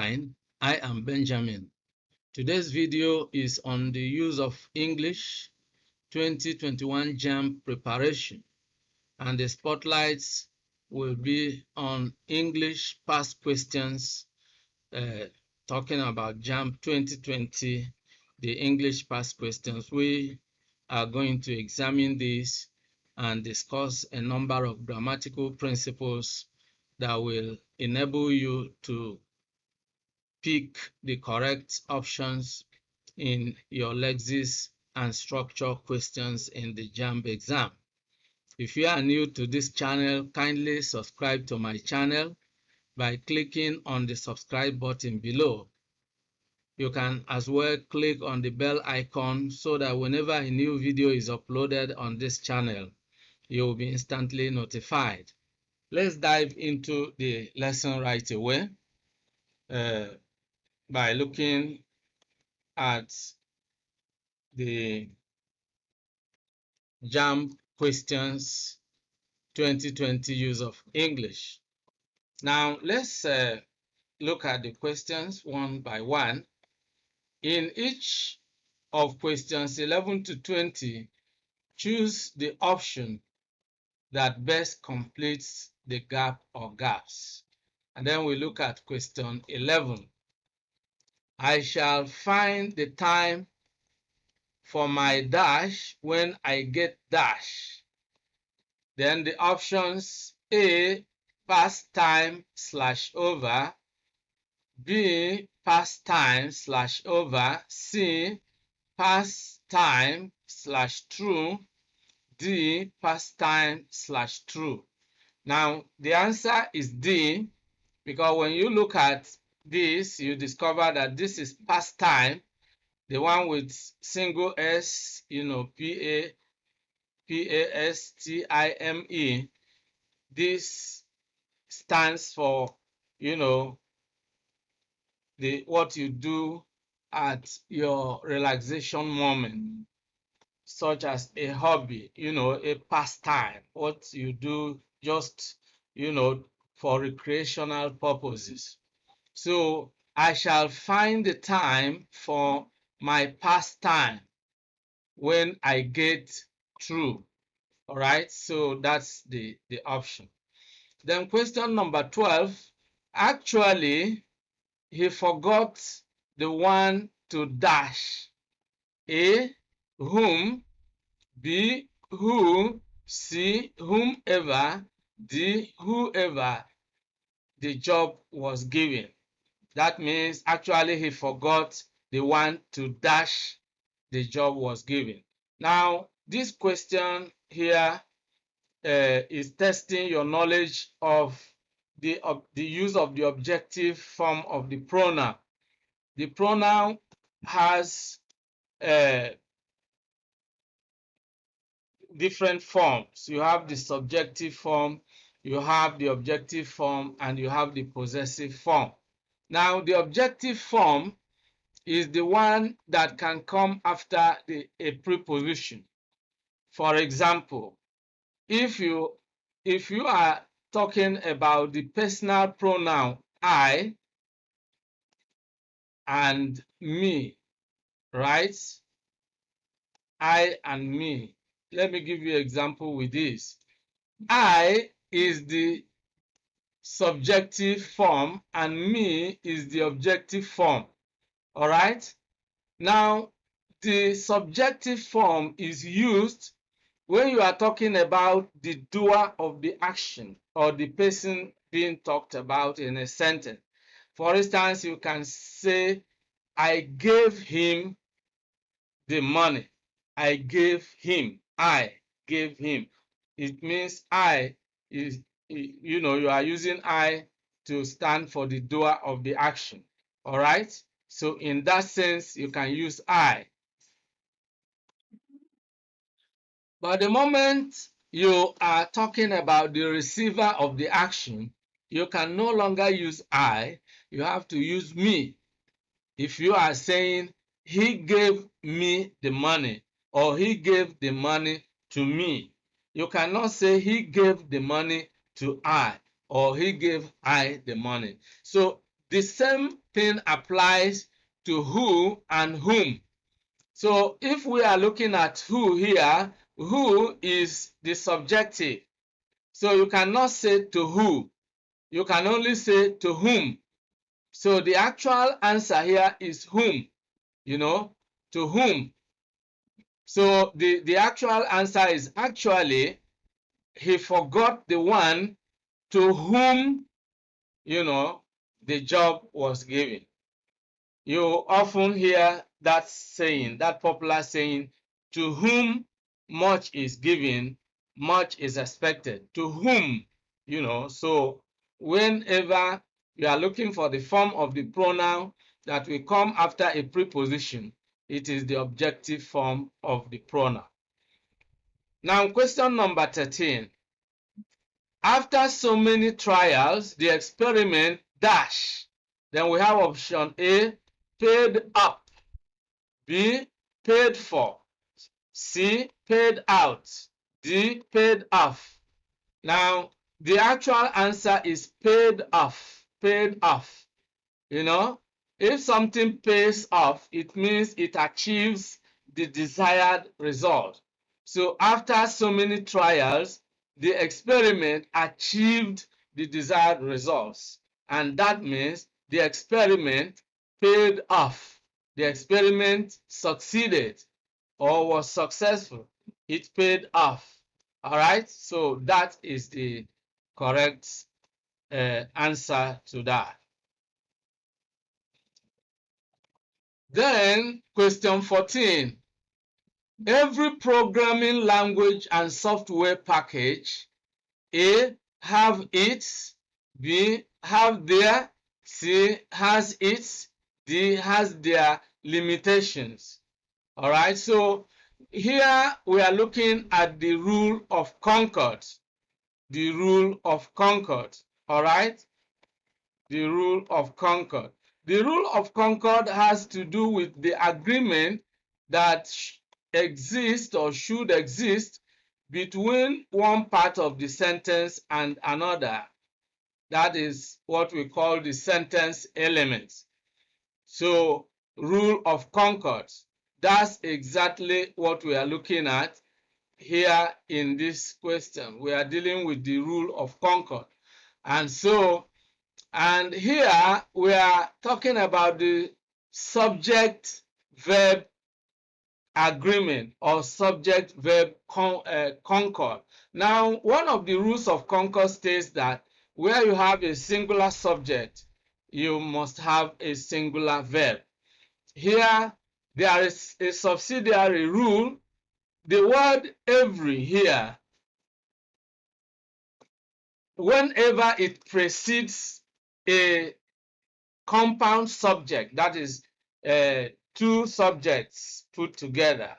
fine. I am Benjamin. Today's video is on the use of English 2021 Jamb preparation, and the spotlights will be on English past questions, talking about Jamb 2020, the English past questions. We are going to examine this and discuss a number of grammatical principles that will enable you to pick the correct options in your Lexis and Structure questions in the Jamb exam. If you are new to this channel, kindly subscribe to my channel by clicking on the subscribe button below. You can as well click on the bell icon so that whenever a new video is uploaded on this channel, you will be instantly notified. Let's dive into the lesson right away by looking at the Jamb questions 2020 use of English. Now let's look at the questions one by one. In each of questions 11 to 20, choose the option that best completes the gap or gaps. And then we look at question 11. I shall find the time for my dash when I get dash. Then the options: A, past time / over, B, past time / over, C, past time / true, D, past time / true. Now the answer is D, because when you look at this, you discover that this is past time, the one with single S, P-A-S-T-I-M-E. This stands for, what you do at your relaxation moment, such as a hobby, a pastime, what you do just, for recreational purposes. So I shall find the time for my pastime when I get through. All right, so that's the option. Then question number 12. Actually, he forgot the one to dash. A, whom, B, who, C, whomever, D, whoever the job was given. That means actually he forgot the one to dash the job was given. Now, this question here is testing your knowledge of the use of the objective form of the pronoun. The pronoun has different forms. You have the subjective form, you have the objective form, and you have the possessive form. Now, the objective form is the one that can come after a preposition. For example, if you are talking about the personal pronoun I and me, right? I and me. Let me give you an example with this. I is the subjective form and me is the objective form. All right? Now, the subjective form is used when you are talking about the doer of the action or the person being talked about in a sentence. For instance, you can say, I gave him the money. I gave him. I gave him. It means I is, you are using I to stand for the doer of the action. All right? So in that sense, you can use I. But the moment you are talking about the receiver of the action, you can no longer use I. You have to use me. If you are saying, he gave me the money, or he gave the money to me, you cannot say he gave the money to I, or he gave I the money. So the same thing applies to who and whom. So if we are looking at who here, who is the subjective. So you cannot say to who. You can only say to whom. So the actual answer here is whom, to whom. So the actual answer is actually he forgot the one to whom, the job was given. You often hear that saying, that popular saying, to whom much is given, much is expected. To whom, so whenever you are looking for the form of the pronoun that will come after a preposition, it is the objective form of the pronoun. Now, question number 13. After so many trials, the experiment dash. Then we have option A, paid up. B, paid for. C, paid out. D, paid off. Now, the actual answer is paid off. Paid off. If something pays off, it means it achieves the desired result. So after so many trials, the experiment achieved the desired results. And that means the experiment paid off. The experiment succeeded or was successful. It paid off. All right, so that is the correct answer to that. Then, question 14. Every programming language and software package, A, have its, B, have their, C, has its, D, has their limitations. All right, so here we are looking at the rule of concord. The rule of concord. All right, the rule of concord. The rule of concord has to do with the agreement that exists or should exist between one part of the sentence and another. That is what we call the sentence elements. So, rule of concord. That's exactly what we are looking at here in this question. We are dealing with the rule of concord. And here we are talking about the subject-verb agreement or subject-verb concord. Now, one of the rules of concord states that where you have a singular subject, you must have a singular verb. Here, there is a subsidiary rule. The word every here, whenever it precedes a compound subject, that is two subjects put together,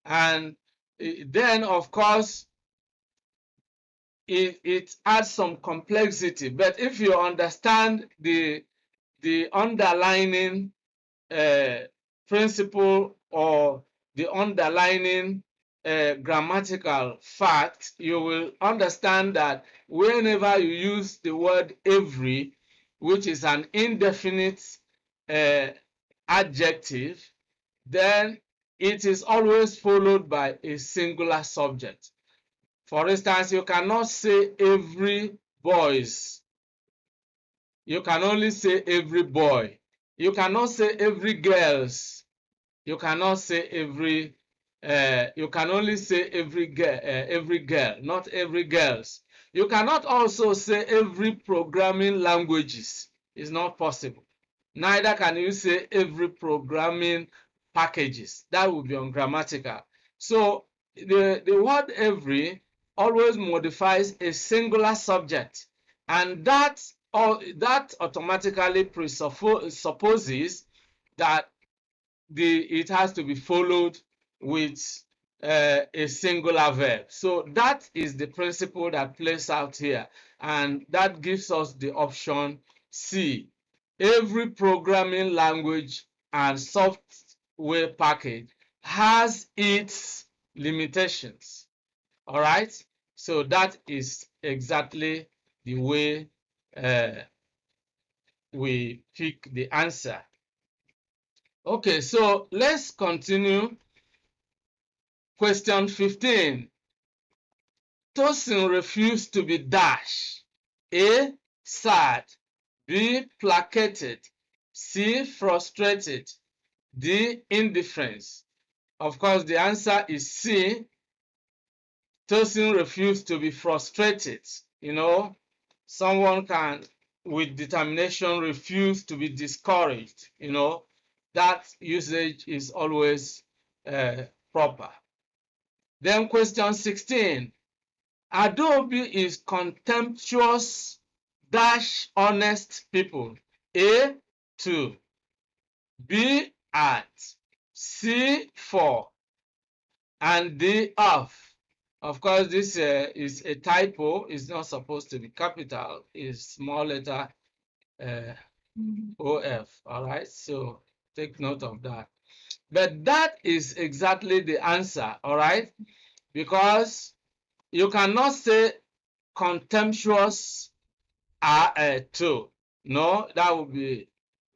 and then of course it adds some complexity. But if you understand the underlining principle or the underlining grammatical fact, you will understand that whenever you use the word every, which is an indefinite adjective, then it is always followed by a singular subject. For instance, you cannot say every boys. You can only say every boy. You cannot say every girls. You cannot say every you can only say every girl, not every girls. You cannot also say every programming languages. It's not possible. Neither can you say every programming packages. That would be ungrammatical. So the word every always modifies a singular subject, and that automatically presupposes that it has to be followed with a singular verb. So that is the principle that plays out here, and that gives us the option C. Every programming language and software package has its limitations. All right, so that is exactly the way we pick the answer. Okay, so let's continue. Question 15. Tosin refused to be dash. A. Sad. B. Placated. C. Frustrated. D. Indifference. Of course, the answer is C. Tosin refused to be frustrated. You know, someone can, with determination, refuse to be discouraged. You know, that usage is always proper. Then question 16. Adobe is contemptuous dash honest people. A. To. B. At. C. For. And D. Of. Of course, this is a typo. It's not supposed to be capital. It's small letter OF. All right, so take note of that. But that is exactly the answer. All right, because you cannot say contemptuous to. No, that would be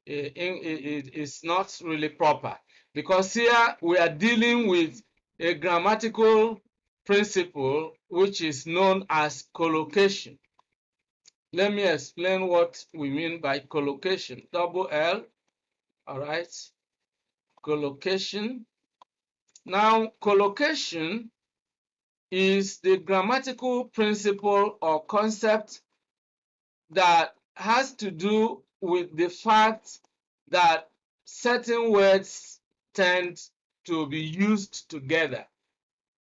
it's not really proper, because here we are dealing with a grammatical principle which is known as collocation. Let me explain what we mean by collocation. Double L, all right? Collocation. Now, collocation is the grammatical principle or concept that has to do with the fact that certain words tend to be used together,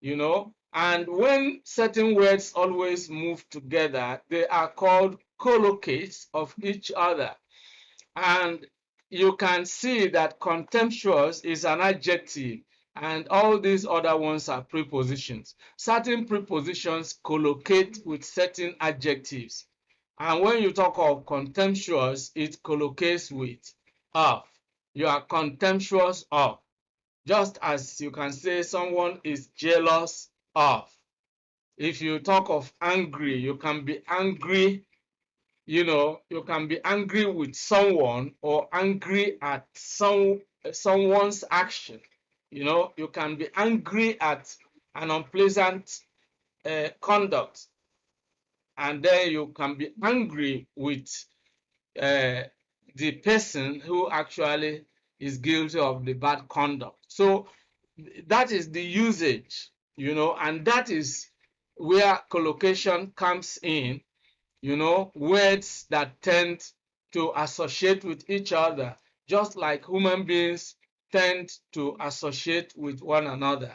you know, and when certain words always move together, they are called collocates of each other. And you can see that contemptuous is an adjective, and all these other ones are prepositions. Certain prepositions collocate with certain adjectives. And when you talk of contemptuous, it collocates with of. You are contemptuous of. Just as you can say someone is jealous of. If you talk of angry, you can be angry, you know, you can be angry with someone or angry at someone's action. You know, you can be angry at an unpleasant conduct, and then you can be angry with the person who actually is guilty of the bad conduct. So that is the usage, you know, and that is where collocation comes in, you know, words that tend to associate with each other, just like human beings tend to associate with one another,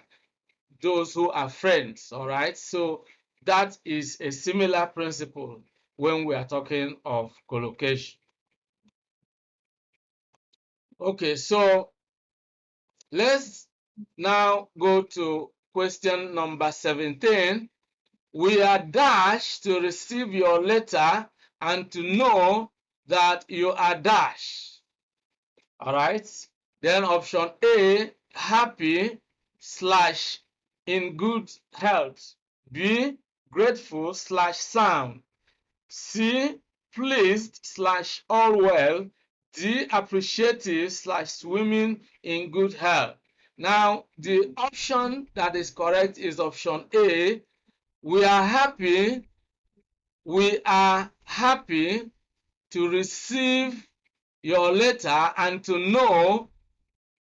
those who are friends, all right? So that is a similar principle when we are talking of collocation. Okay, so let's now go to question number 17. We are dashed to receive your letter and to know that you are dashed. All right. Then option A, happy slash in good health. B, grateful slash sound. C, pleased slash all well. D, appreciative slash swimming in good health. Now, the option that is correct is option A. We are happy to receive your letter and to know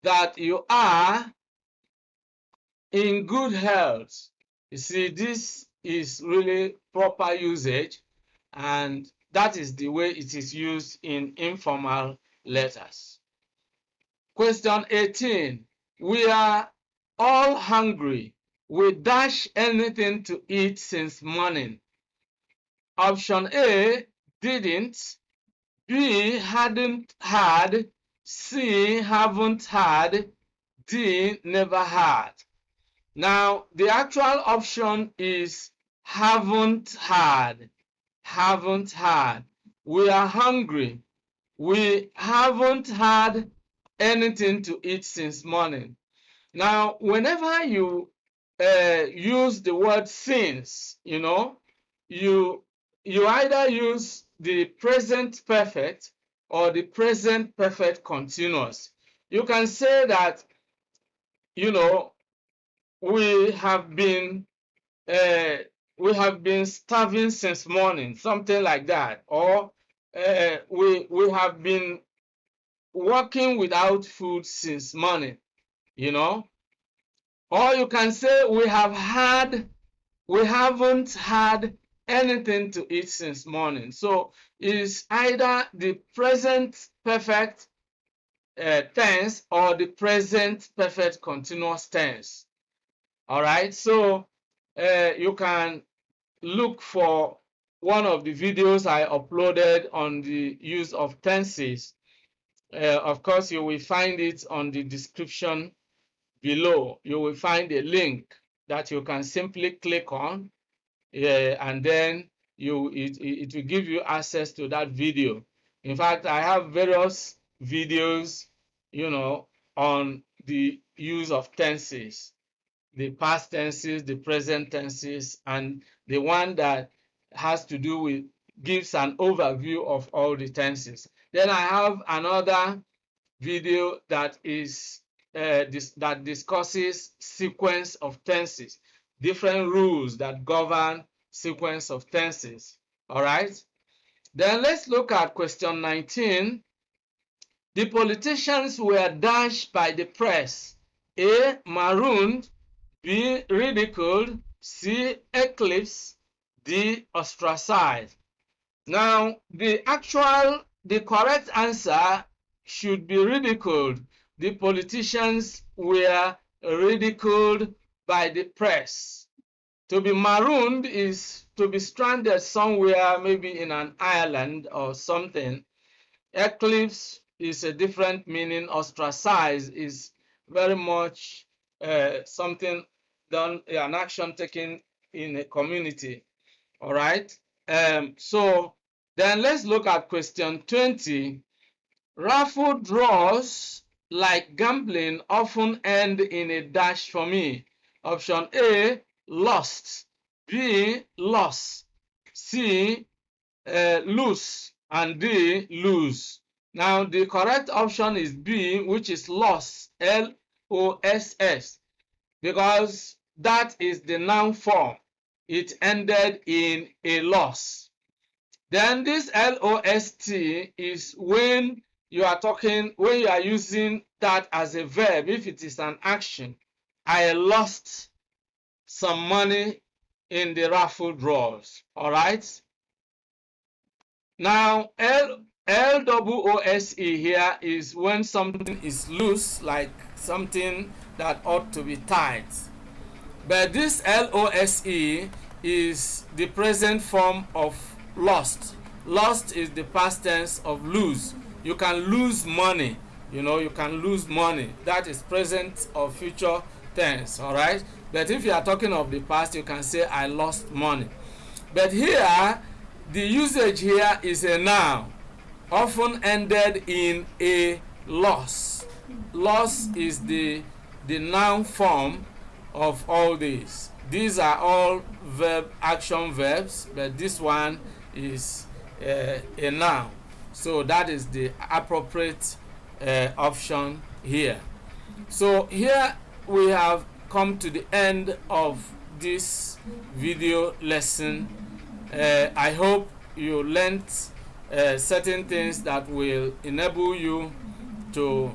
that you are in good health. You see, this is really proper usage, and that is the way it is used in informal letters. Question 18. We are all hungry. We dash anything to eat since morning. Option A, didn't. B, hadn't had. C, haven't had. D, never had. Now, the actual option is haven't had. Haven't had. We are hungry. We haven't had anything to eat since morning. Now, whenever you use the word since, you know, you either use the present perfect or the present perfect continuous. You can say that, you know, we have been starving since morning, something like that, or we have been working without food since morning, you know. Or you can say we haven't had anything to eat since morning. So it's either the present perfect tense or the present perfect continuous tense. All right, so you can look for one of the videos I uploaded on the use of tenses. Of course, you will find it on the description below. You will find a link that you can simply click on, and then it will give you access to that video. In fact, I have various videos, you know, on the use of tenses, the past tenses, the present tenses, and the one that has to do with gives an overview of all the tenses. Then I have another video that is that discusses sequence of tenses, different rules that govern sequence of tenses. All right. Then let's look at question 19. The politicians were dashed by the press. A. Marooned. B. Ridiculed. C. Eclipsed. D. Ostracized. Now, the correct answer should be ridiculed. The politicians were ridiculed by the press. To be marooned is to be stranded somewhere, maybe in an island or something. Eclipse is a different meaning. Ostracized is very much something done, an action taken in a community. All right. So then let's look at question 20. Raffle draws, like gambling, often end in a dash for me. Option A, lost. B, loss. C, lose. And D, lose. Now, the correct option is B, which is loss, L-O-S-S, because that is the noun form. It ended in a loss. Then this L-O-S-T is when you are using that as a verb, if it is an action. I lost some money in the raffle draws. All right. Now, L-O-O-S-E here is when something is loose, like something that ought to be tight. But this L-O-S-E is the present form of lost. Lost is the past tense of lose. You can lose money. You know, you can lose money. That is present or future tense. All right. But if you are talking of the past, you can say I lost money. But here, the usage here is a noun, often ended in a loss. Loss is the noun form of all these. These are all action verbs, but this one is a noun. So that is the appropriate option here. So here we have come to the end of this video lesson. I hope you learned certain things that will enable you to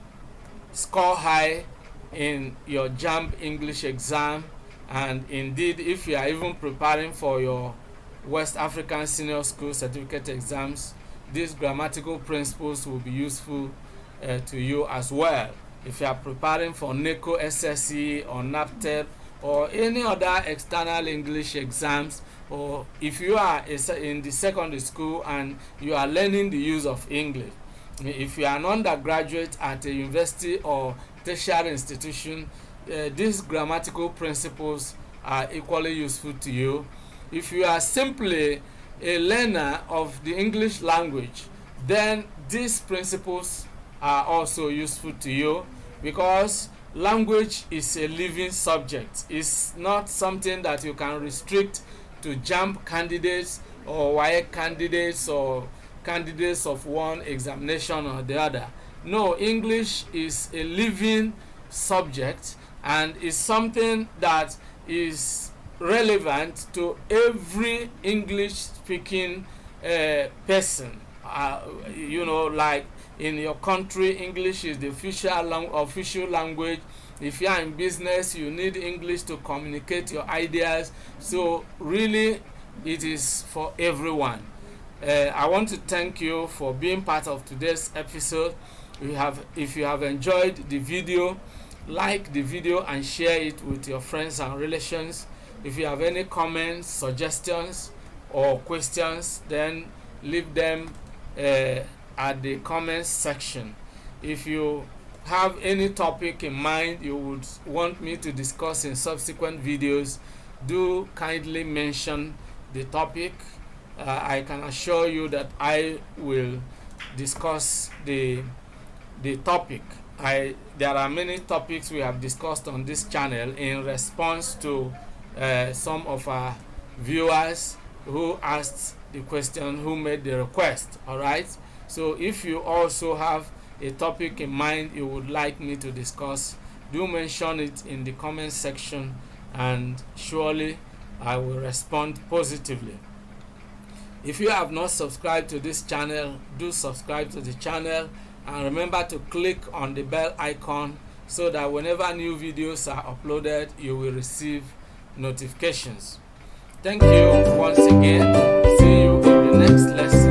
score high in your Jamb English exam, and indeed if you are even preparing for your West African Senior School Certificate exams, these grammatical principles will be useful to you as well. If you are preparing for NECO SSE or NAPTEP or any other external English exams, or if you are in the secondary school and you are learning the use of English, if you are an undergraduate at a university or tertiary institution, these grammatical principles are equally useful to you. If you are simply a learner of the English language, then these principles are also useful to you, because language is a living subject. It's not something that you can restrict to Jamb candidates or WAEC candidates or candidates of one examination or the other. No, English is a living subject and is something that is relevant to every English speaking person. Like in your country, English is the official language. If you are in business, you need English to communicate your ideas. So really, it is for everyone. I want to thank you for being part of today's episode. If you have enjoyed the video, like the video and share it with your friends and relations. If you have any comments, suggestions, or questions, then leave them at the comments section. If you have any topic in mind you would want me to discuss in subsequent videos, do kindly mention the topic. I can assure you that I will discuss the topic. There are many topics we have discussed on this channel in response to some of our viewers who asked the question, who made the request. All right, so if you also have a topic in mind you would like me to discuss, do mention it in the comment section and surely I will respond positively. If you have not subscribed to this channel, do subscribe to the channel and remember to click on the bell icon so that whenever new videos are uploaded you will receive notifications. Thank you once again. See you in the next lesson.